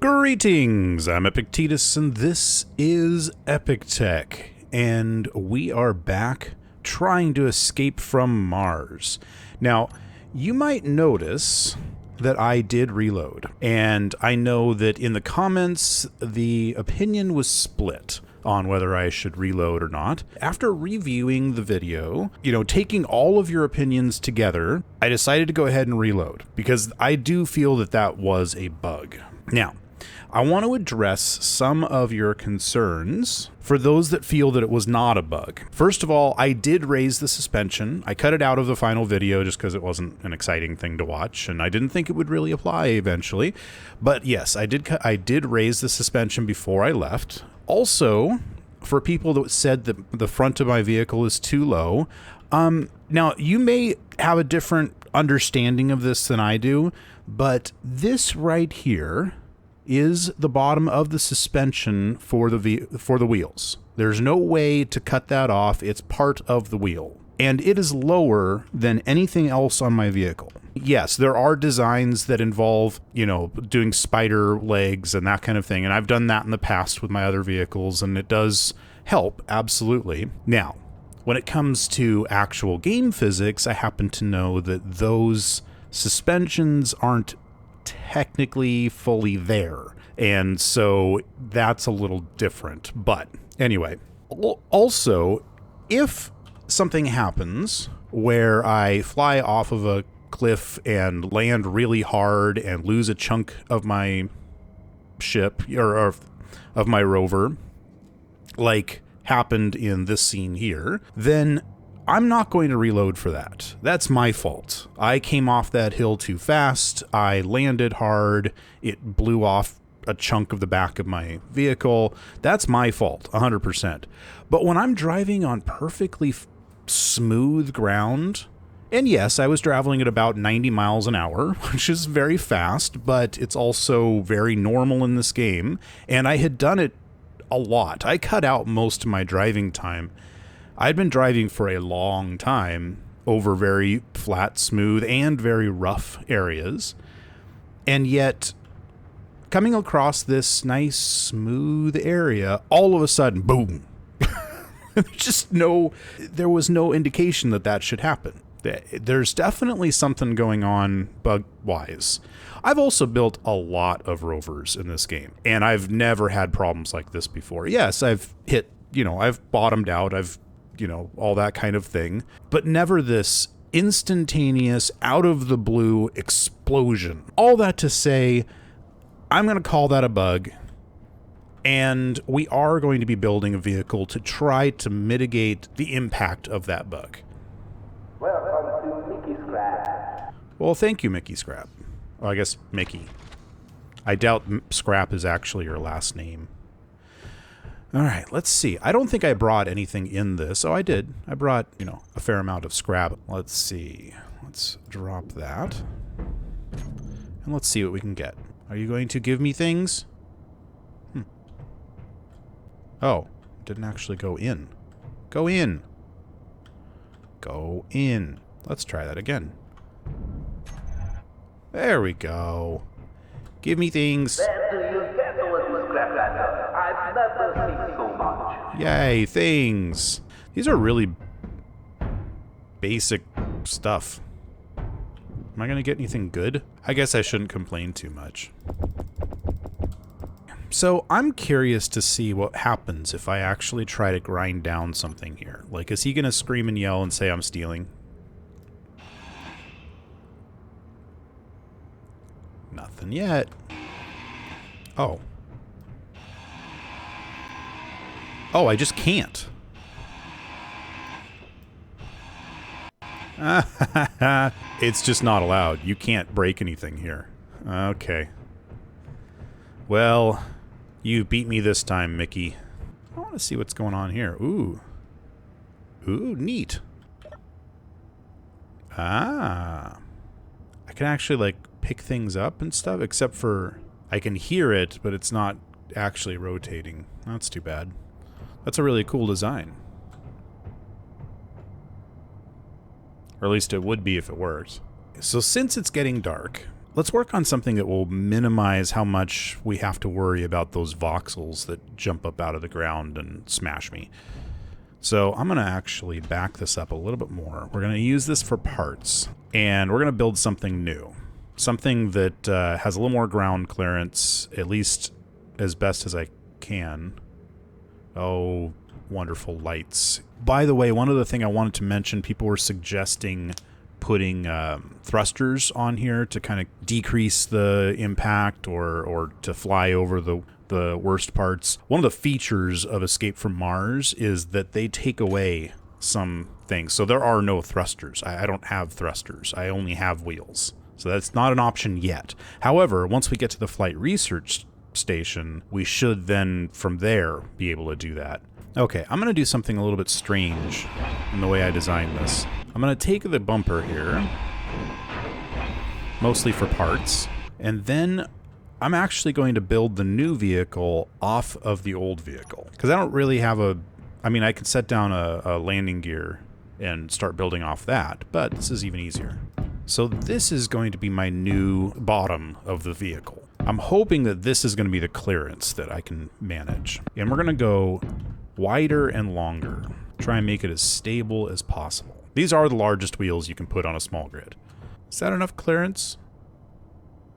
Greetings, I'm Epictetus, and this is Epic Tech, and we are back trying to escape from Mars. Now, you might notice that I did reload, and I know that in the comments, the opinion was split on whether I should reload or not. After reviewing the video, taking all of your opinions together, I decided to go ahead and reload because I do feel that that was a bug. Now, I want to address some of your concerns for those that feel that it was not a bug. First of all, I did raise the suspension. I cut it out of the final video just because it wasn't an exciting thing to watch, and I didn't think it would really apply eventually. But yes, I did raise the suspension before I left. Also, for people that said that the front of my vehicle is too low, now you may have a different understanding of this than I do, but this right here is the bottom of the suspension for the wheels. There's no way to cut that off. It's part of the wheel. And it is lower than anything else on my vehicle. Yes, there are designs that involve, doing spider legs and that kind of thing. And I've done that in the past with my other vehicles, and it does help, absolutely. Now, when it comes to actual game physics, I happen to know that those suspensions aren't technically fully there. And so that's a little different. But anyway, also, if something happens where I fly off of a cliff and land really hard and lose a chunk of my ship or of my rover, like happened in this scene here, then I'm not going to reload for that. That's my fault. I came off that hill too fast. I landed hard. It blew off a chunk of the back of my vehicle. That's my fault, 100%. But when I'm driving on perfectly smooth ground, and yes, I was traveling at about 90 miles an hour, which is very fast, but it's also very normal in this game, and I had done it a lot. I cut out most of my driving time. I'd been driving for a long time over very flat, smooth, and very rough areas. And yet, coming across this nice, smooth area, all of a sudden, boom. There was no indication that that should happen. There's definitely something going on bug-wise. I've also built a lot of rovers in this game, and I've never had problems like this before. Yes, I've hit, I've bottomed out, all that kind of thing, but never this instantaneous, out of the blue explosion. All that to say, I'm going to call that a bug, and we are going to be building a vehicle to try to mitigate the impact of that bug. Welcome to Mickey Scrap. Well, thank you, Mickey Scrap. Oh, I guess Mickey. I doubt Scrap is actually your last name. All right, let's see. I don't think I brought anything in this. Oh, I did. I brought, a fair amount of scrap. Let's see. Let's drop that. And let's see what we can get. Are you going to give me things? Oh, didn't actually go in. Go in. Go in. Let's try that again. There we go. Give me things. I've never seen so much. Yay, things. These are really basic stuff. Am I going to get anything good? I guess I shouldn't complain too much. So I'm curious to see what happens if I actually try to grind down something here. Like, is he going to scream and yell and say I'm stealing? Nothing yet. Oh. Oh, I just can't. It's just not allowed. You can't break anything here. Okay. Well, you beat me this time, Mickey. I want to see what's going on here. Ooh. Ooh, neat. Ah. I can actually, like, pick things up and stuff, except for I can hear it, but it's not actually rotating. That's too bad. That's a really cool design. Or at least it would be if it worked. So since it's getting dark, let's work on something that will minimize how much we have to worry about those voxels that jump up out of the ground and smash me. So I'm going to actually back this up a little bit more. We're going to use this for parts, and we're going to build something new. Something that has a little more ground clearance, at least as best as I can. Oh, wonderful lights. By the way, one other thing I wanted to mention, people were suggesting putting thrusters on here to kind of decrease the impact or to fly over the worst parts. One of the features of Escape from Mars is that they take away some things. So there are no thrusters. I don't have thrusters. I only have wheels. So that's not an option yet. However, once we get to the flight research station, we should then from there be able to do that. Okay, I'm going to do something a little bit strange in the way I designed this. I'm going to take the bumper here, mostly for parts, and then I'm actually going to build the new vehicle off of the old vehicle. Because I don't really have I could set down a landing gear and start building off that, but this is even easier. So this is going to be my new bottom of the vehicle. I'm hoping that this is going to be the clearance that I can manage. And we're going to go wider and longer. Try and make it as stable as possible. These are the largest wheels you can put on a small grid. Is that enough clearance?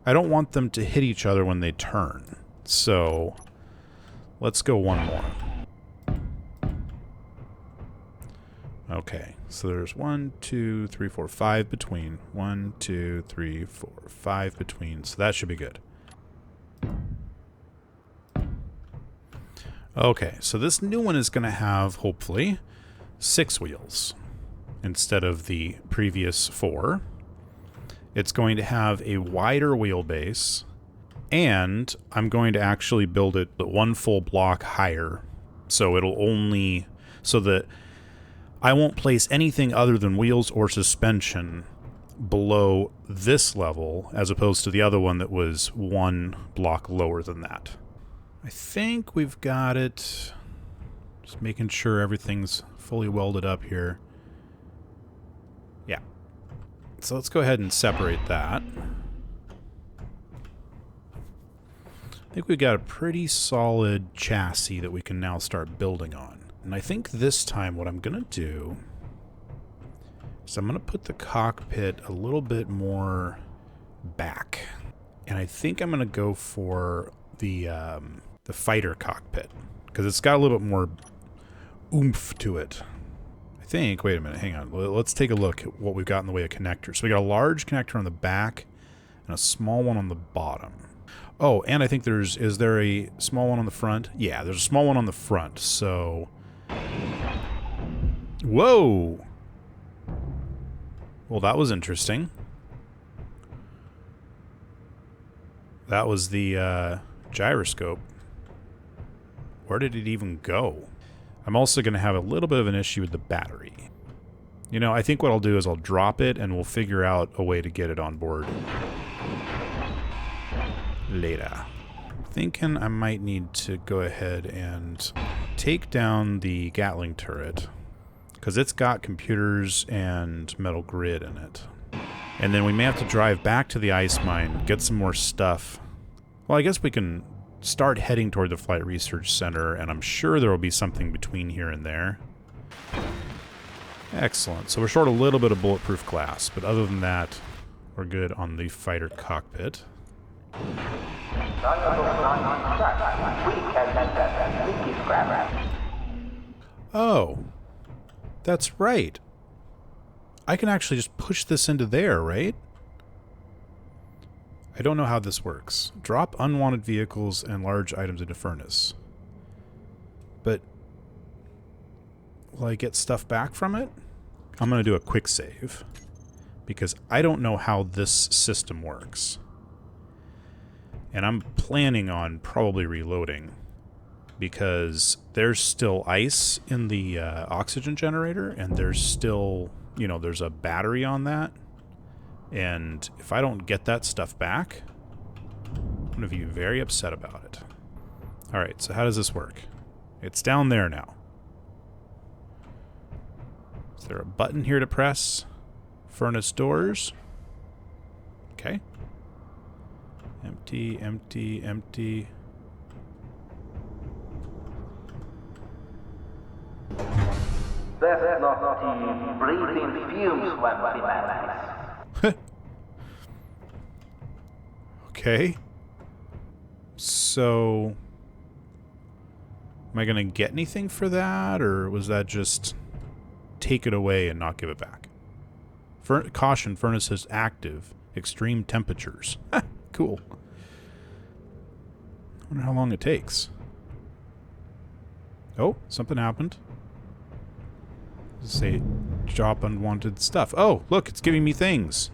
I don't want them to hit each other when they turn. So let's go one more. Okay, so there's 1, 2, 3, 4, 5 between. 1, 2, 3, 4, 5 between. So that should be good. Okay, so this new one is going to have, hopefully, 6 wheels instead of the previous 4. It's going to have a wider wheelbase, and I'm going to actually build it 1 full block higher, so it'll only... so that I won't place anything other than wheels or suspension below this level, as opposed to the other one that was 1 block lower than that. I think we've got it. Just making sure everything's fully welded up here. Yeah. So let's go ahead and separate that. I think we've got a pretty solid chassis that we can now start building on. And I think this time what I'm going to do is I'm going to put the cockpit a little bit more back. And I think I'm going to go for the fighter cockpit, because it's got a little bit more oomph to it. I think, wait a minute, hang on. Let's take a look at what we've got in the way of connectors. So we got a large connector on the back and a small one on the bottom. Oh, and I think is there a small one on the front? Yeah, there's a small one on the front, so... Whoa! Well, that was interesting. That was the gyroscope. Where did it even go? I'm also going to have a little bit of an issue with the battery. You know, I think what I'll do is I'll drop it and we'll figure out a way to get it on board later. Thinking I might need to go ahead and take down the Gatling turret, because it's got computers and metal grid in it. And then we may have to drive back to the ice mine, get some more stuff. Well, I guess we can start heading toward the Flight Research Center, and I'm sure there will be something between here and there. Excellent. So we're short a little bit of bulletproof glass, but other than that, we're good on the fighter cockpit. Oh, that's right. I can actually just push this into there, right? I don't know how this works. Drop unwanted vehicles and large items into furnace. But will I get stuff back from it? I'm going to do a quick save, because I don't know how this system works. And I'm planning on probably reloading, because there's still ice in the oxygen generator, and there's still, you know, there's a battery on that. And if I don't get that stuff back, I'm going to be very upset about it. Alright, so how does this work? It's down there now. Is there a button here to press? Furnace doors. Okay. Empty, empty, empty. That's not the breathing fumes one remains. Okay. So, am I going to get anything for that, or was that just take it away and not give it back? Caution, furnace is active. Extreme temperatures. Cool. I wonder how long it takes. Oh, something happened. Say, drop unwanted stuff. Oh, look, it's giving me things.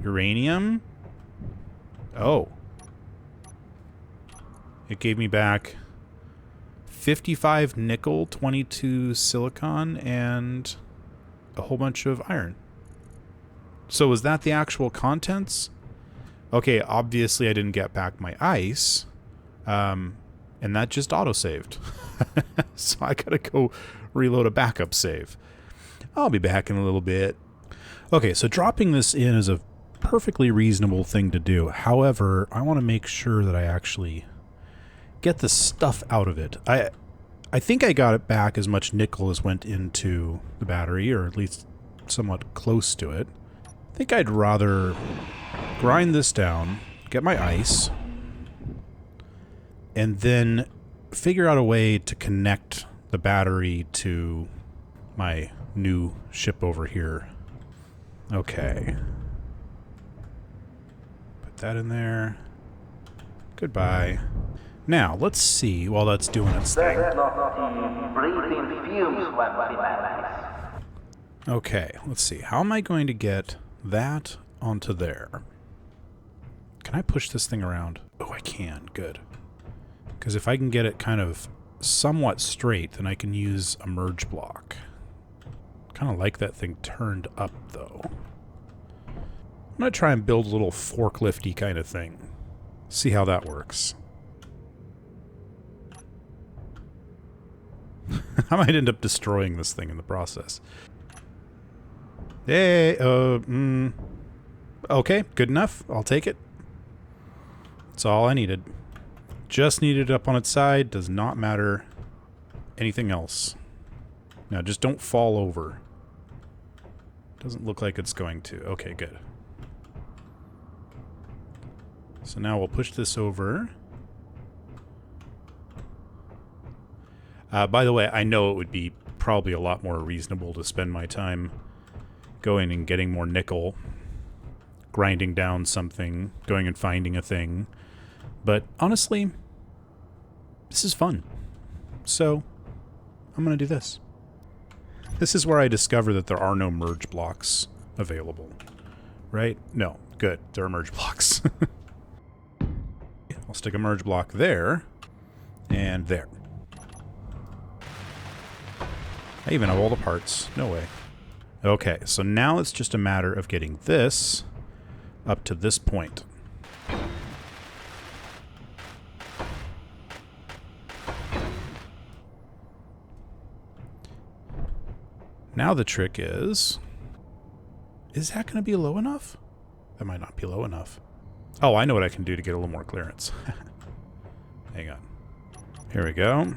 Uranium. Oh. It gave me back 55 nickel, 22 silicon, and a whole bunch of iron. So was that the actual contents? Okay, obviously I didn't get back my ice. And that just autosaved. So I gotta go reload a backup save. I'll be back in a little bit. Okay, so dropping this in is a perfectly reasonable thing to do. However, I want to make sure that I actually get the stuff out of it. I think I got it back as much nickel as went into the battery, or at least somewhat close to it. I think I'd rather grind this down, get my ice, and then figure out a way to connect the battery to my new ship over here. Okay. Put that in there. Goodbye. Now, let's see while that's doing its thing. That's not the breathing fumes one remains. Okay, let's see. How am I going to get that onto there? Can I push this thing around? Oh, I can. Good. Because if I can get it kind of somewhat straight, then I can use a merge block. Kind of like that thing turned up, though. I'm going to try and build a little forklifty kind of thing. See how that works. I might end up destroying this thing in the process. Hey, okay, good enough. I'll take it. That's all I needed. Just needed it up on its side. Does not matter anything else. Now, just don't fall over. Doesn't look like it's going to. Okay, good. So now we'll push this over. By the way, I know it would be probably a lot more reasonable to spend my time going and getting more nickel, grinding down something, going and finding a thing. But honestly, this is fun. So I'm going to do this. This is where I discover that there are no merge blocks available. Right? No. Good. There are merge blocks. I'll stick a merge block there and there. I even have all the parts. No way. Okay, so now it's just a matter of getting this up to this point. Now the trick is that going to be low enough? That might not be low enough. Oh, I know what I can do to get a little more clearance. Hang on. Here we go.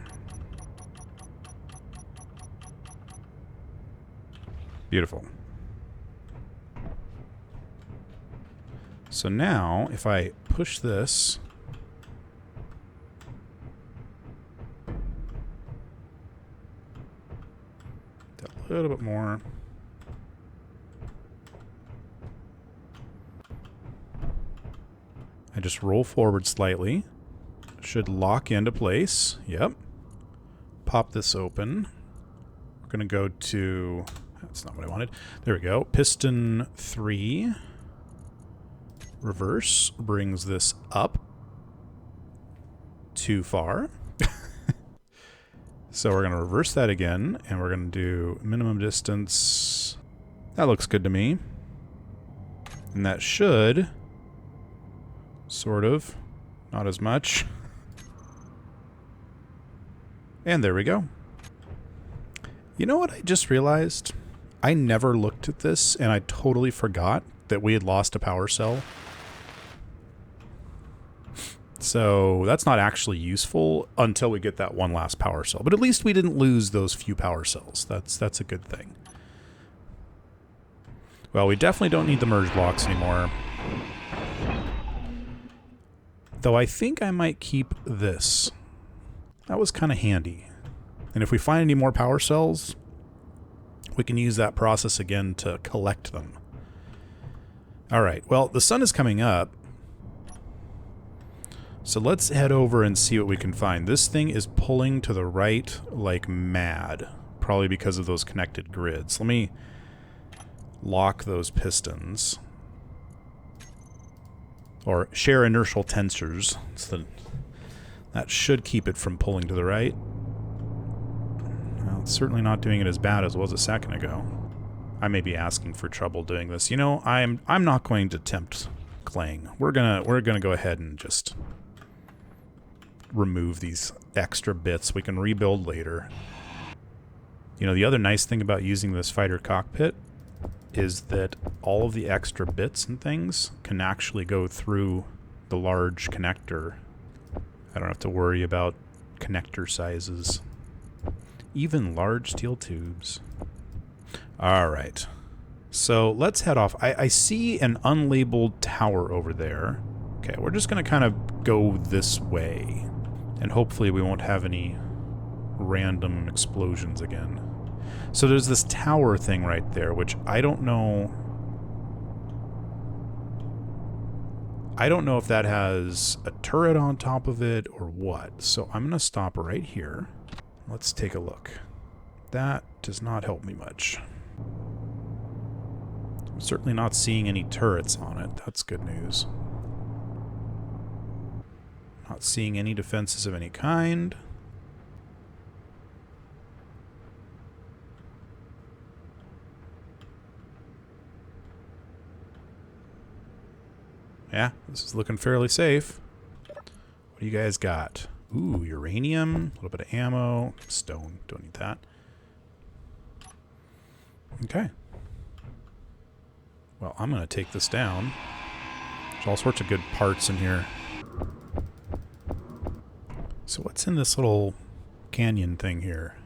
Beautiful. So now, if I push this... a little bit more. I just roll forward slightly. Should lock into place. Yep. Pop this open. We're going to go to... That's not what I wanted. There we go. Piston 3. Reverse brings this up. Too far. So we're going to reverse that again, and we're going to do minimum distance. That looks good to me. And that should... sort of. Not as much. And there we go. You know what I just realized? I never looked at this, and I totally forgot that we had lost a power cell. So that's not actually useful until we get that one last power cell. But at least we didn't lose those few power cells. That's a good thing. Well, we definitely don't need the merge blocks anymore. Though I think I might keep this. That was kind of handy. And if we find any more power cells, we can use that process again to collect them. All right, well, the sun is coming up. So let's head over and see what we can find. This thing is pulling to the right like mad, probably because of those connected grids. Let me lock those pistons. Or share inertial tensors. So that should keep it from pulling to the right. Well, it's certainly not doing it as bad as it was a second ago. I may be asking for trouble doing this. You know, I'm not going to tempt Clang. We're gonna go ahead and just remove these extra bits. We can rebuild later. You know, the other nice thing about using this fighter cockpit is that all of the extra bits and things can actually go through the large connector. I don't have to worry about connector sizes. Even large steel tubes. Alright. So let's head off. I see an unlabeled tower over there. Okay, we're just going to kind of go this way. And hopefully we won't have any random explosions again. So there's this tower thing right there, which I don't know... I don't know if that has a turret on top of it or what. So I'm going to stop right here. Let's take a look. That does not help me much. I'm certainly not seeing any turrets on it. That's good news. Not seeing any defenses of any kind. Yeah, this is looking fairly safe. What do you guys got? Ooh, uranium, a little bit of ammo, stone, don't need that. Okay. Well, I'm going to take this down. There's all sorts of good parts in here. So what's in this little canyon thing here?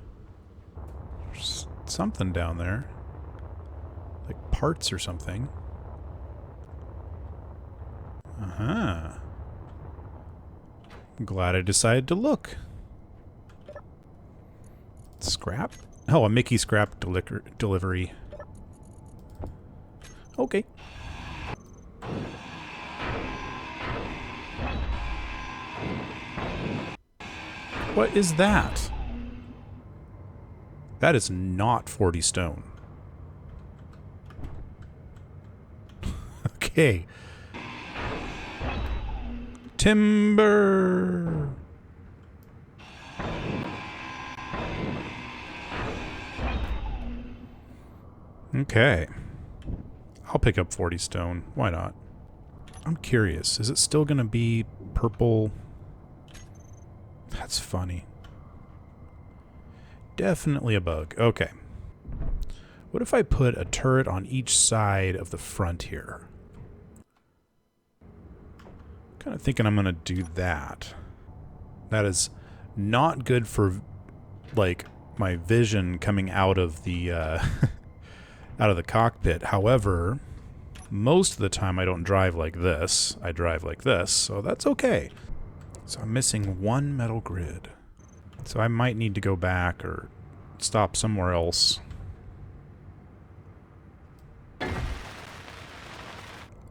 There's something down there. Like parts or something. Uh-huh. I'm glad I decided to look. Scrap? Oh, a Mickey scrap delivery. Okay. What is that? That is not 40 stone. Okay. Timber. Okay. I'll pick up 40 stone. Why not? I'm curious. Is it still going to be purple? That's funny. Definitely a bug. Okay. What if I put a turret on each side of the front here? Kind of thinking I'm going to do that. That is not good for, like, my vision coming out of the out of the cockpit. However, most of the time I don't drive like this. I drive like this, so that's okay. So I'm missing one metal grid. So I might need to go back or stop somewhere else.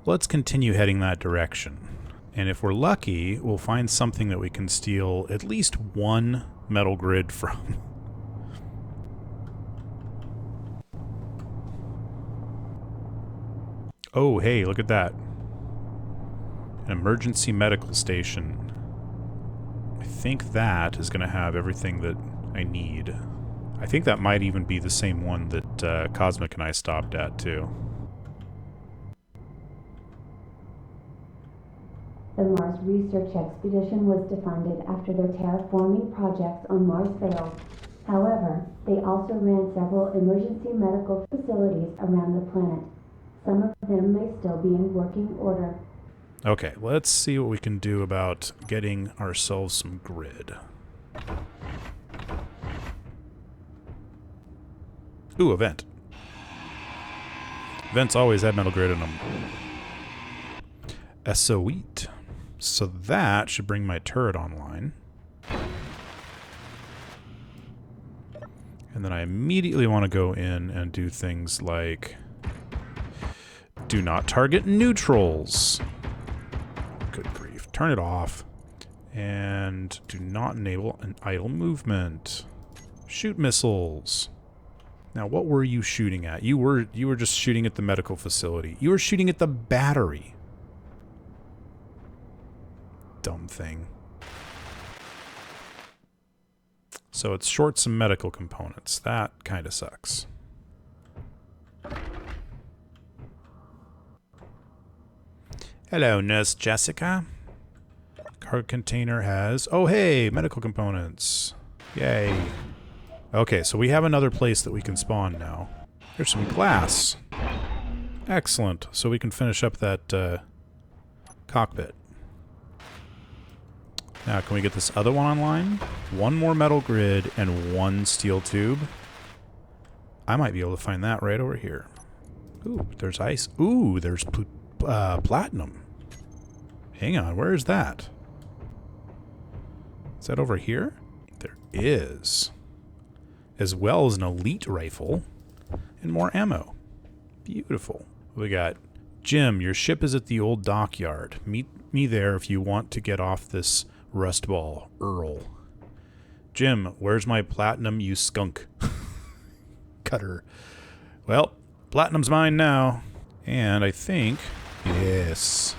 Let's continue heading that direction. And if we're lucky, we'll find something that we can steal at least one metal grid from. Oh, hey, look at that. An emergency medical station. I think that is going to have everything that I need. I think that might even be the same one that Cosmic and I stopped at, too. The Mars research expedition was defunded after their terraforming projects on Mars failed. However, they also ran several emergency medical facilities around the planet. Some of them may still be in working order. Okay, let's see what we can do about getting ourselves some grid. Ooh, a vent. Vents always have metal grid in them. Sweet. So that should bring my turret online. And then I immediately want to go in and do things like do not target neutrals. Good grief. Turn it off. And do not enable an idle movement. Shoot missiles. Now, what were you shooting at? You were just shooting at the medical facility. You were shooting at the battery. Dumb thing. So it's short some medical components. That kind of sucks. Hello, Nurse Jessica. Cargo container has... Oh, hey, medical components. Yay. Okay, so we have another place that we can spawn now. There's some glass. Excellent. So we can finish up that cockpit. Now, can we get this other one online? One more metal grid and one steel tube. I might be able to find that right over here. Ooh, there's ice. Ooh, there's platinum. Hang on, where is that? Is that over here? There is. As well as an elite rifle and more ammo. Beautiful. We got Jim, your ship is at the old dockyard. Meet me there if you want to get off this rust ball, Earl. Jim, where's my platinum, you skunk? Cutter. Well, platinum's mine now. And I think, yes,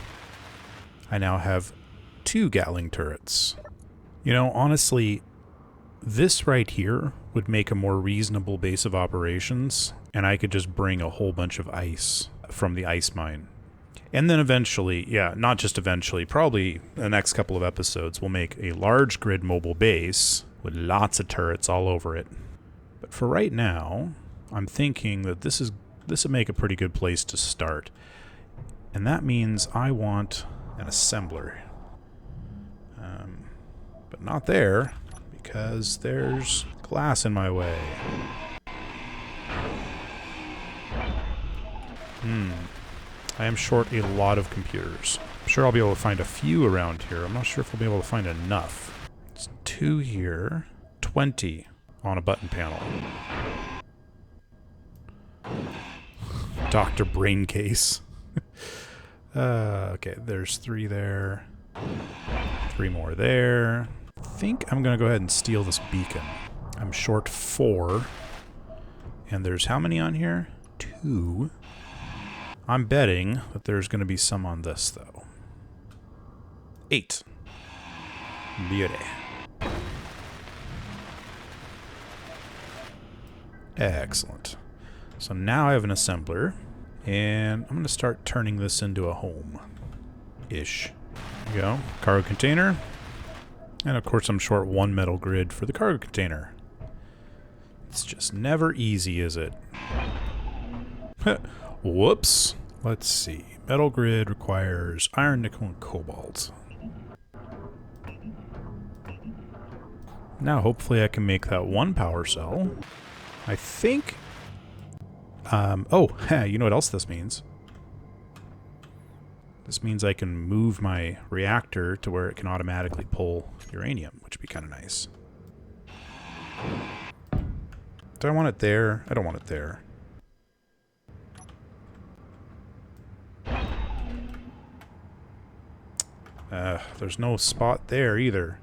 I now have 2 Gatling turrets. You know, honestly, this right here would make a more reasonable base of operations, and I could just bring a whole bunch of ice from the ice mine. And then eventually, yeah, not just eventually, probably the next couple of episodes, we'll make a large grid mobile base with lots of turrets all over it. But for right now, I'm thinking that this would make a pretty good place to start. And that means I want an assembler. But not there, because there's glass in my way. I am short a lot of computers. I'm sure I'll be able to find a few around here. I'm not sure if I'll be able to find enough. It's 2 here. 20 on a button panel. Dr. Braincase. Okay, there's 3 there. 3 more there. I think I'm going to go ahead and steal this beacon. I'm short 4. And there's how many on here? 2. I'm betting that there's going to be some on this, though. 8. Beauty. Excellent. So now I have an assembler, and I'm going to start turning this into a home-ish. There you go. Cargo container. And of course I'm short 1 metal grid for the cargo container. It's just never easy, is it? Whoops. Let's see. Metal grid requires iron, nickel, and cobalt. Now hopefully I can make that 1 power cell. I think... you know what else this means? This means I can move my reactor to where it can automatically pull uranium, which would be kind of nice. Do I want it there? I don't want it there. There's no spot there either.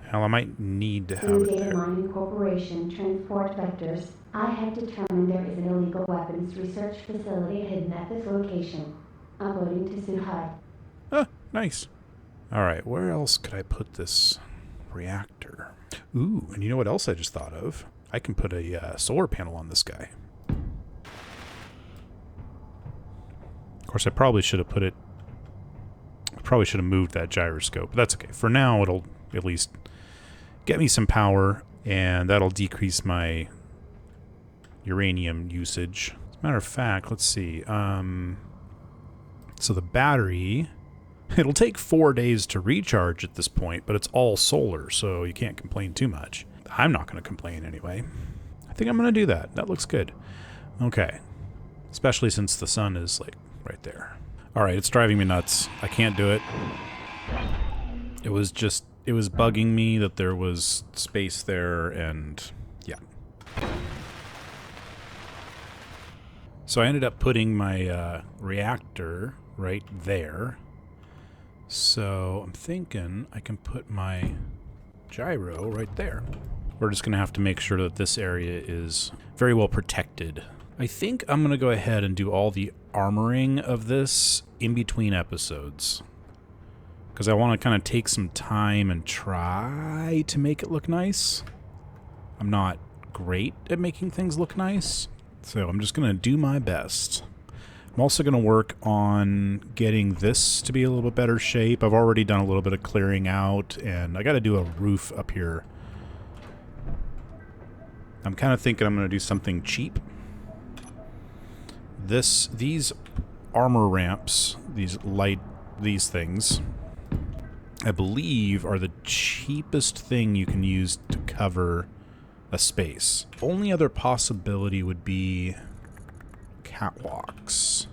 Hell, I might need to have it there. Mining Corporation transport vectors. I have determined there is an illegal weapons research facility hidden at this location. Uploading to Suhai. Ah, nice. Alright, where else could I put this reactor? Ooh, and you know what else I just thought of? I can put a solar panel on this guy. Of course, I probably should have put it... I probably should have moved that gyroscope, but that's okay. For now, it'll at least get me some power, and that'll decrease my uranium usage. As a matter of fact, let's see. So the battery It'll take 4 days to recharge at this point, but it's all solar, so you can't complain too much. I'm not going to complain anyway. I think I'm going to do that. That looks good. Okay. Especially since the sun is, like, right there. All right, it's driving me nuts. I can't do it. It was bugging me that there was space there, and yeah. So I ended up putting my reactor right there. So I'm thinking I can put my gyro right there. We're just going to have to make sure that this area is very well protected. I think I'm going to go ahead and do all the armoring of this in between episodes, because I want to kind of take some time and try to make it look nice. I'm not great at making things look nice, so I'm just going to do my best. I'm also going to work on getting this to be a little bit better shape. I've already done a little bit of clearing out, and I got to do a roof up here. I'm kind of thinking I'm going to do something cheap. These armor ramps, these things, I believe are the cheapest thing you can use to cover a space. Only other possibility would be catwalks,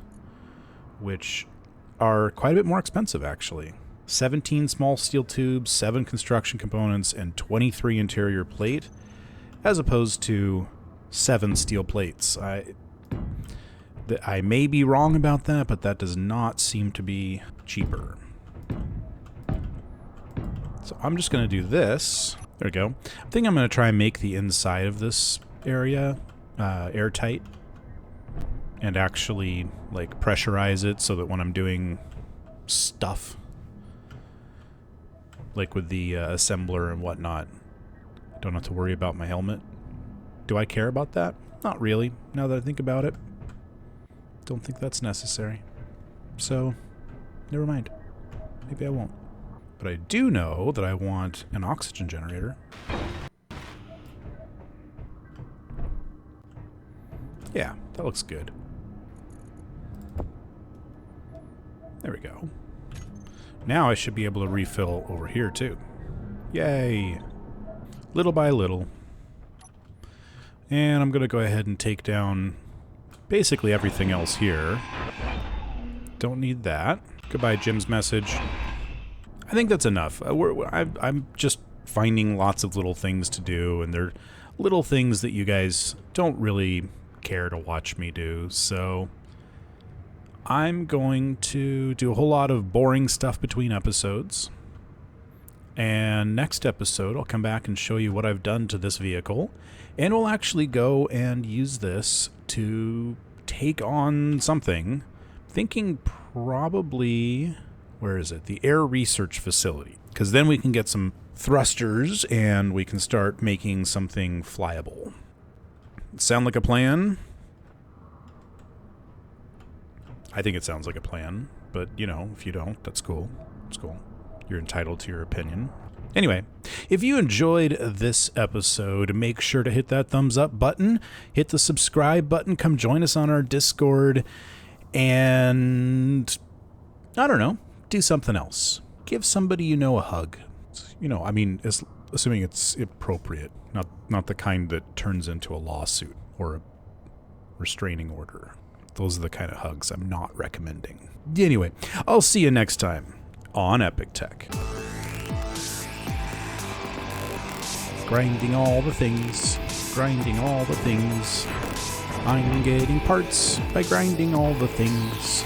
which are quite a bit more expensive, actually. 17 small steel tubes, 7 construction components, and 23 interior plate, as opposed to 7 steel plates. I may be wrong about that, but that does not seem to be cheaper. So I'm just going to do this. There we go. I think I'm going to try and make the inside of this area airtight and actually like pressurize it so that when I'm doing stuff like with the assembler and whatnot, I don't have to worry about my helmet. Do I care about that? Not really, now that I think about it. Don't think that's necessary. So, never mind. Maybe I won't. But I do know that I want an oxygen generator. Yeah, that looks good. There we go. Now I should be able to refill over here too. Yay! Little by little. And I'm going to go ahead and take down basically everything else here. Don't need that. Goodbye, Jim's message. I think that's enough. I'm just finding lots of little things to do, and they're little things that you guys don't really care to watch me do, so I'm going to do a whole lot of boring stuff between episodes. And next episode, I'll come back and show you what I've done to this vehicle, and we'll actually go and use this to take on something. Thinking probably, where is it? The Air Research Facility. Because then we can get some thrusters and we can start making something flyable. Sound like a plan? I think it sounds like a plan, but you know, if you don't, that's cool. It's cool. You're entitled to your opinion. Anyway, if you enjoyed this episode, make sure to hit that thumbs up button, hit the subscribe button, come join us on our Discord, and I don't know, do something else. Give somebody you know a hug. You know, I mean, assuming it's appropriate, not the kind that turns into a lawsuit or a restraining order. Those are the kind of hugs I'm not recommending. Anyway, I'll see you next time on Epic Tech. Grinding all the things, grinding all the things. I'm getting parts by grinding all the things.